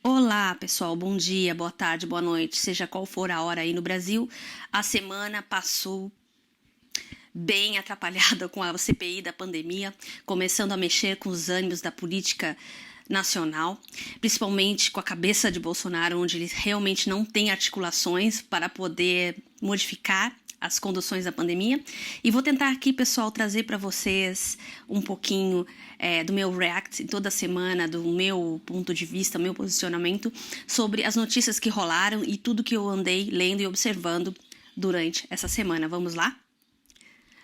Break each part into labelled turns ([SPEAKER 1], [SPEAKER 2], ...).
[SPEAKER 1] Olá, pessoal. Bom dia, boa tarde, boa noite, seja qual for a hora aí no Brasil. A semana passou bem atrapalhada com a CPI da pandemia, começando a mexer com os ânimos da política nacional, principalmente com a cabeça de Bolsonaro, onde ele realmente não tem articulações para poder modificar as conduções da pandemia. E vou tentar aqui, pessoal, trazer para vocês um pouquinho do meu react toda semana, do meu ponto de vista, meu posicionamento sobre as notícias que rolaram e tudo que eu andei lendo e observando durante essa semana. Vamos lá?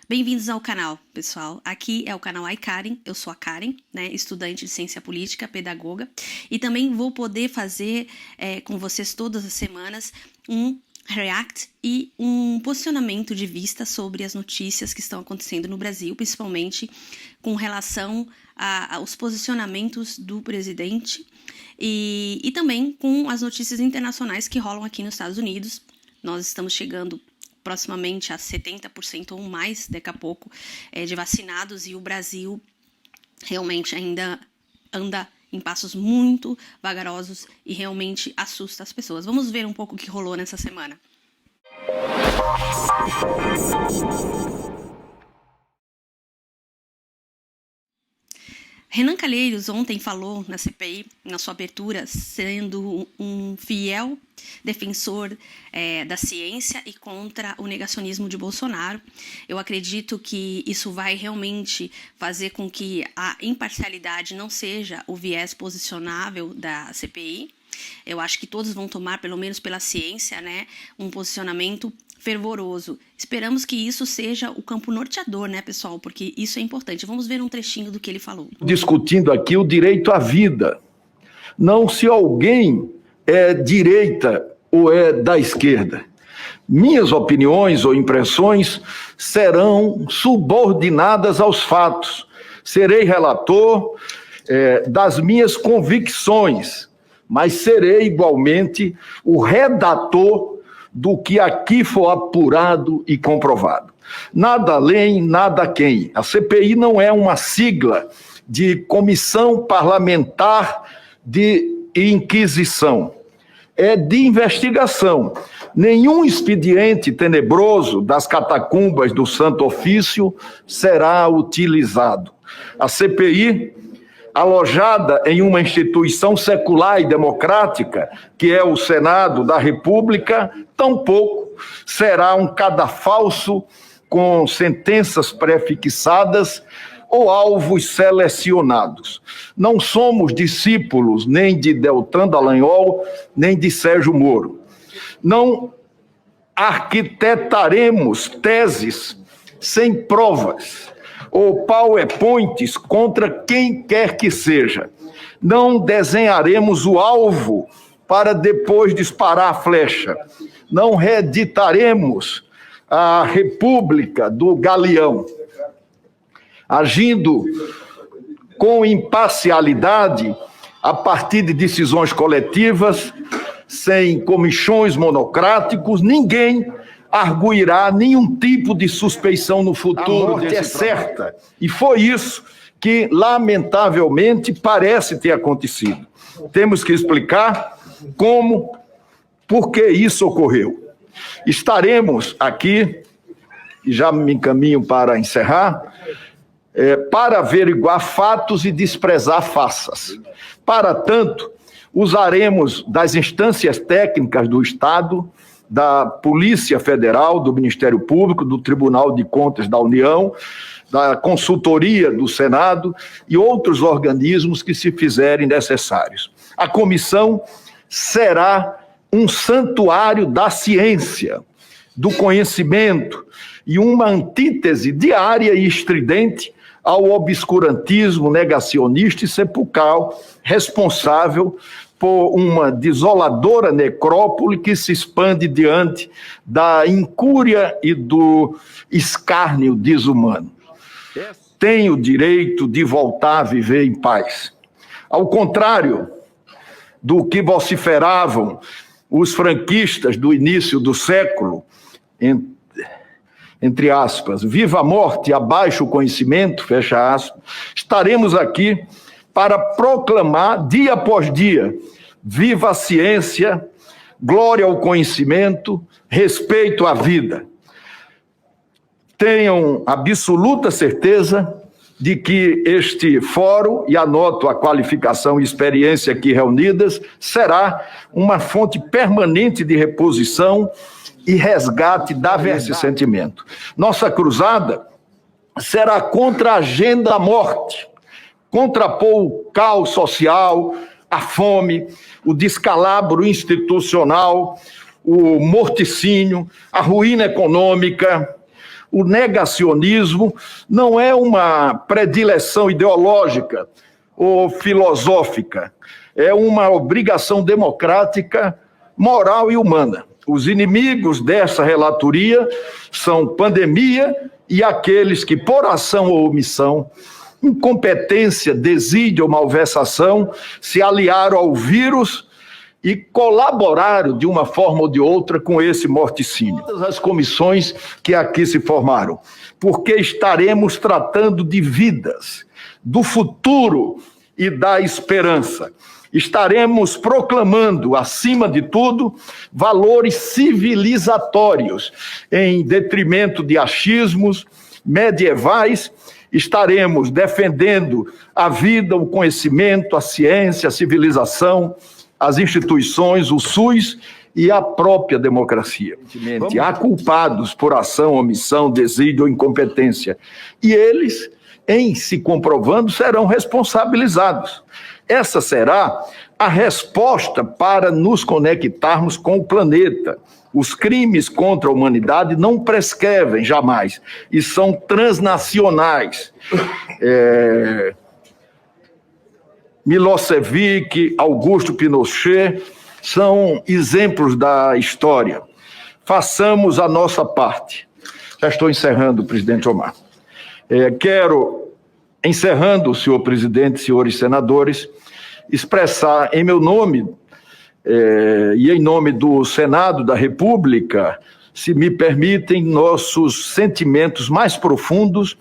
[SPEAKER 1] Bem-vindos ao canal, pessoal. Aqui é o canal iKaren, eu sou a Karen, né, estudante de ciência política, pedagoga, e também vou poder fazer com vocês todas as semanas um react e um posicionamento de vista sobre as notícias que estão acontecendo no Brasil, principalmente com relação aos posicionamentos do presidente e também com as notícias internacionais que rolam aqui nos Estados Unidos. Nós estamos chegando proximamente a 70% ou mais, daqui a pouco, de vacinados, e o Brasil realmente ainda anda em passos muito vagarosos e realmente assusta as pessoas. Vamos ver um pouco o que rolou nessa semana. Renan Calheiros ontem falou na CPI, na sua abertura, sendo um fiel defensor da ciência e contra o negacionismo de Bolsonaro. Eu acredito que isso vai realmente fazer com que a imparcialidade não seja o viés posicionável da CPI. Eu acho que todos vão tomar, pelo menos pela ciência, né, um posicionamento fervoroso. Esperamos que isso seja o campo norteador, né, pessoal? Porque isso é importante. Vamos ver um trechinho do que ele falou.
[SPEAKER 2] Discutindo aqui o direito à vida. Não se alguém é direita ou é da esquerda. Minhas opiniões ou impressões serão subordinadas aos fatos. Serei relator das minhas convicções, mas serei igualmente o redator do que aqui for apurado e comprovado. Nada além, nada quem. A CPI não é uma sigla de Comissão Parlamentar de Inquisição. É de investigação. Nenhum expediente tenebroso das catacumbas do Santo Ofício será utilizado. A CPI, alojada em uma instituição secular e democrática, que é o Senado da República, tampouco será um cadafalso com sentenças prefixadas ou alvos selecionados. Não somos discípulos nem de Deltan Dallagnol, nem de Sérgio Moro. Não arquitetaremos teses sem provas ou PowerPoints contra quem quer que seja. Não desenharemos o alvo para depois disparar a flecha. Não reeditaremos a República do Galeão. Agindo com imparcialidade, a partir de decisões coletivas, sem comichões monocráticos, ninguém arguirá nenhum tipo de suspeição no futuro. A morte é certa. E foi isso que, lamentavelmente, parece ter acontecido. Temos que explicar como, por que isso ocorreu. Estaremos aqui, e já me encaminho para encerrar, para averiguar fatos e desprezar faças. Para tanto, usaremos das instâncias técnicas do Estado, da Polícia Federal, do Ministério Público, do Tribunal de Contas da União, da consultoria do Senado e outros organismos que se fizerem necessários. A comissão será um santuário da ciência, do conhecimento e uma antítese diária e estridente ao obscurantismo negacionista e sepulcral responsável por uma desoladora necrópole que se expande diante da incúria e do escárnio desumano. Tem o direito de voltar a viver em paz. Ao contrário do que vociferavam os franquistas do início do século, entre aspas, viva a morte, abaixo o conhecimento, fecha aspas, estaremos aqui para proclamar dia após dia viva a ciência, glória ao conhecimento, respeito à vida. Tenham absoluta certeza de que este fórum, e anoto a qualificação e experiência aqui reunidas, será uma fonte permanente de reposição e resgate desse sentimento. Nossa cruzada será contra a agenda da morte, contrapor o caos social, a fome, o descalabro institucional, o morticínio, a ruína econômica. O negacionismo não é uma predileção ideológica ou filosófica, é uma obrigação democrática, moral e humana. Os inimigos dessa relatoria são pandemia e aqueles que, por ação ou omissão, incompetência, desídia ou malversação, se aliaram ao vírus e colaboraram de uma forma ou de outra com esse morticínio. Todas as comissões que aqui se formaram, porque estaremos tratando de vidas, do futuro e da esperança. Estaremos proclamando, acima de tudo, valores civilizatórios, em detrimento de achismos medievais. Estaremos defendendo a vida, o conhecimento, a ciência, a civilização, as instituições, o SUS e a própria democracia. Há culpados por ação, omissão, desídio ou incompetência. E eles, em se comprovando, serão responsabilizados. Essa será a resposta para nos conectarmos com o planeta. Os crimes contra a humanidade não prescrevem jamais e são transnacionais. Milosevic, Augusto Pinochet são exemplos da história. Façamos a nossa parte. Já estou encerrando, presidente Omar. Quero, encerrando, senhor presidente, senhores senadores, expressar em meu nome e em nome do Senado da República, se me permitem, nossos sentimentos mais profundos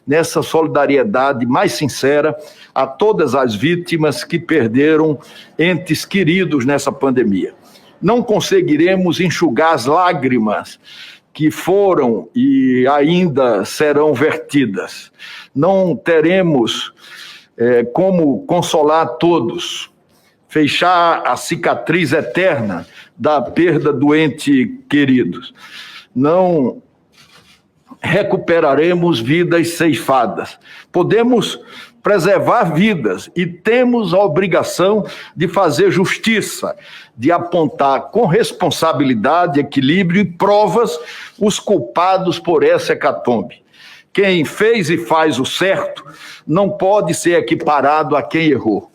[SPEAKER 2] nessa solidariedade mais sincera a todas as vítimas que perderam entes queridos nessa pandemia. Não conseguiremos enxugar as lágrimas que foram e ainda serão vertidas. Não teremos como consolar todos, fechar a cicatriz eterna da perda do ente querido. Não recuperaremos vidas ceifadas. Podemos preservar vidas e temos a obrigação de fazer justiça, de apontar com responsabilidade, equilíbrio e provas os culpados por essa hecatombe. Quem fez e faz o certo não pode ser equiparado a quem errou.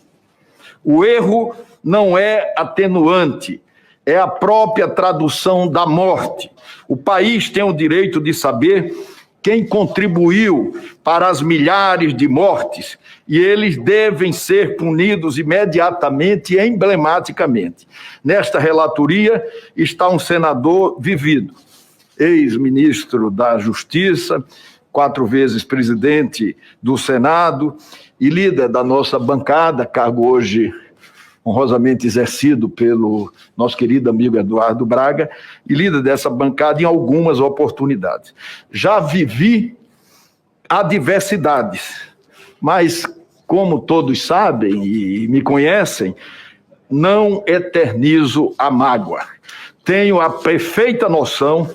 [SPEAKER 2] O erro não é atenuante, é a própria tradução da morte. O país tem o direito de saber quem contribuiu para as milhares de mortes e eles devem ser punidos imediatamente e emblematicamente. Nesta relatoria está um senador vivido, ex-ministro da Justiça, 4 vezes presidente do Senado e líder da nossa bancada, cargo hoje honrosamente exercido pelo nosso querido amigo Eduardo Braga, e líder dessa bancada em algumas oportunidades. Já vivi adversidades, mas, como todos sabem e me conhecem, não eternizo a mágoa. Tenho a perfeita noção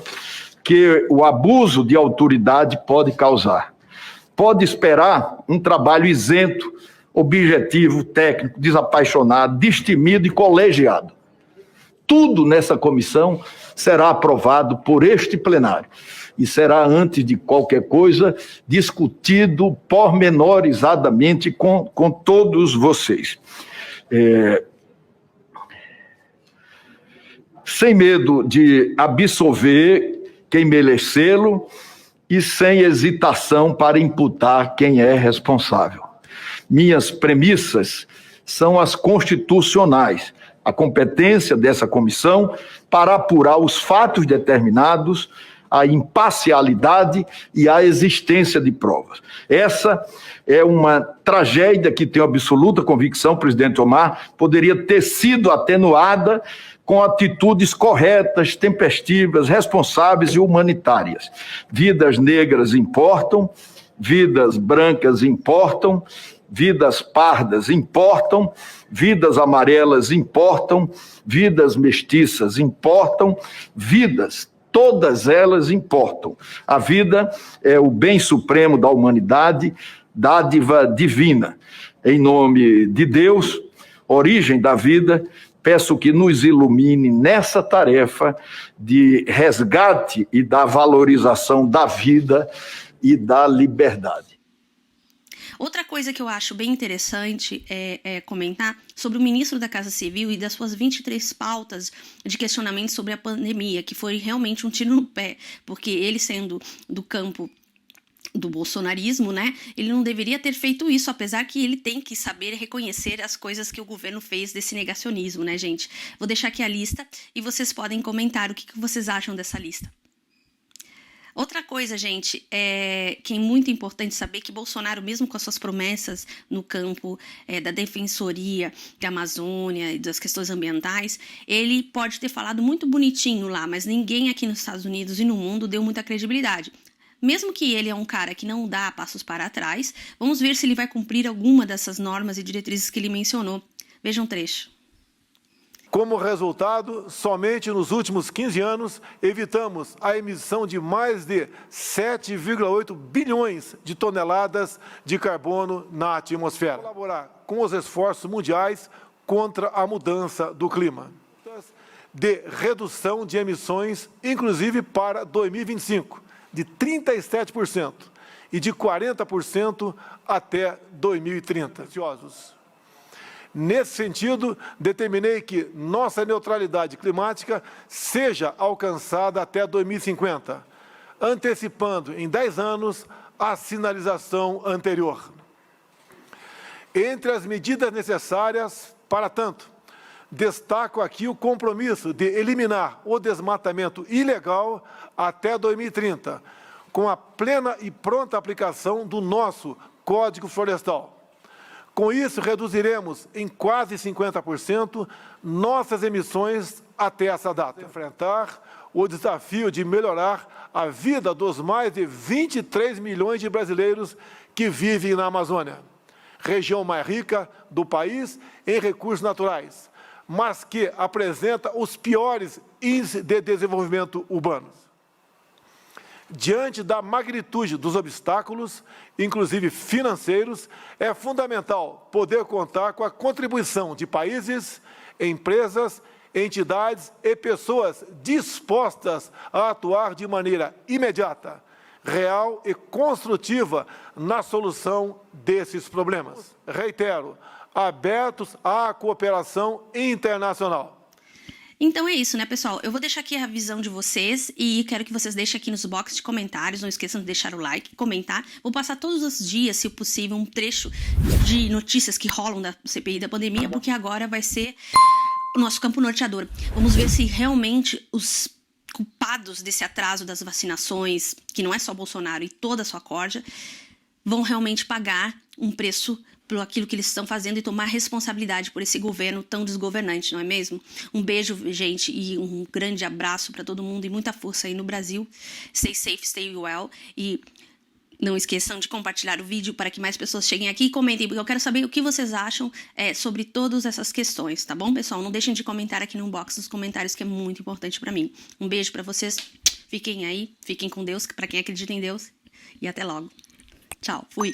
[SPEAKER 2] que o abuso de autoridade pode causar. Pode esperar um trabalho isento, objetivo, técnico, desapaixonado, destemido e colegiado. Tudo nessa comissão será aprovado por este plenário e será, antes de qualquer coisa, discutido pormenorizadamente com todos vocês. Sem medo de absolver quem merecê-lo e sem hesitação para imputar quem é responsável. Minhas premissas são as constitucionais, a competência dessa comissão para apurar os fatos determinados, à imparcialidade e à existência de provas. Essa é uma tragédia que tenho absoluta convicção, presidente Omar, poderia ter sido atenuada com atitudes corretas, tempestivas, responsáveis e humanitárias. Vidas negras importam, vidas brancas importam, vidas pardas importam, vidas amarelas importam, vidas mestiças importam, vidas, todas elas importam. A vida é o bem supremo da humanidade, dádiva divina. Em nome de Deus, origem da vida, peço que nos ilumine nessa tarefa de resgate e da valorização da vida e da liberdade.
[SPEAKER 1] Outra coisa que eu acho bem interessante é comentar sobre o ministro da Casa Civil e das suas 23 pautas de questionamento sobre a pandemia, que foi realmente um tiro no pé, porque ele sendo do campo do bolsonarismo, né, ele não deveria ter feito isso, apesar que ele tem que saber reconhecer as coisas que o governo fez desse negacionismo, né, gente? Vou deixar aqui a lista e vocês podem comentar o que vocês acham dessa lista. Outra coisa, gente, que é muito importante saber que Bolsonaro, mesmo com as suas promessas no campo da defensoria da Amazônia e das questões ambientais, ele pode ter falado muito bonitinho lá, mas ninguém aqui nos Estados Unidos e no mundo deu muita credibilidade. Mesmo que ele é um cara que não dá passos para trás, vamos ver se ele vai cumprir alguma dessas normas e diretrizes que ele mencionou. Veja um trecho.
[SPEAKER 3] Como resultado, somente nos últimos 15 anos, evitamos a emissão de mais de 7,8 bilhões de toneladas de carbono na atmosfera. Colaborar com os esforços mundiais contra a mudança do clima. De redução de emissões, inclusive para 2025, de 37% e de 40% até 2030. Nesse sentido, determinei que nossa neutralidade climática seja alcançada até 2050, antecipando em 10 anos a sinalização anterior. Entre as medidas necessárias, para tanto, destaco aqui o compromisso de eliminar o desmatamento ilegal até 2030, com a plena e pronta aplicação do nosso Código Florestal. Com isso, reduziremos em quase 50% nossas emissões até essa data. Enfrentar o desafio de melhorar a vida dos mais de 23 milhões de brasileiros que vivem na Amazônia, região mais rica do país em recursos naturais, mas que apresenta os piores índices de desenvolvimento urbano. Diante da magnitude dos obstáculos, inclusive financeiros, é fundamental poder contar com a contribuição de países, empresas, entidades e pessoas dispostas a atuar de maneira imediata, real e construtiva na solução desses problemas. Reitero, abertos à cooperação internacional.
[SPEAKER 1] Então é isso, né, pessoal? Eu vou deixar aqui a visão de vocês e quero que vocês deixem aqui nos boxes de comentários. Não esqueçam de deixar o like, comentar. Vou passar todos os dias, se possível, um trecho de notícias que rolam da CPI da pandemia, porque agora vai ser o nosso campo norteador. Vamos ver se realmente os culpados desse atraso das vacinações, que não é só Bolsonaro e toda a sua corja, vão realmente pagar um preço por aquilo que eles estão fazendo e tomar responsabilidade por esse governo tão desgovernante, não é mesmo? Um beijo, gente, e um grande abraço para todo mundo e muita força aí no Brasil. Stay safe, stay well. E não esqueçam de compartilhar o vídeo para que mais pessoas cheguem aqui e comentem, porque eu quero saber o que vocês acham sobre todas essas questões, tá bom, pessoal? Não deixem de comentar aqui no box dos comentários, que é muito importante para mim. Um beijo para vocês. Fiquem aí, fiquem com Deus, para quem acredita em Deus. E até logo. Tchau, fui.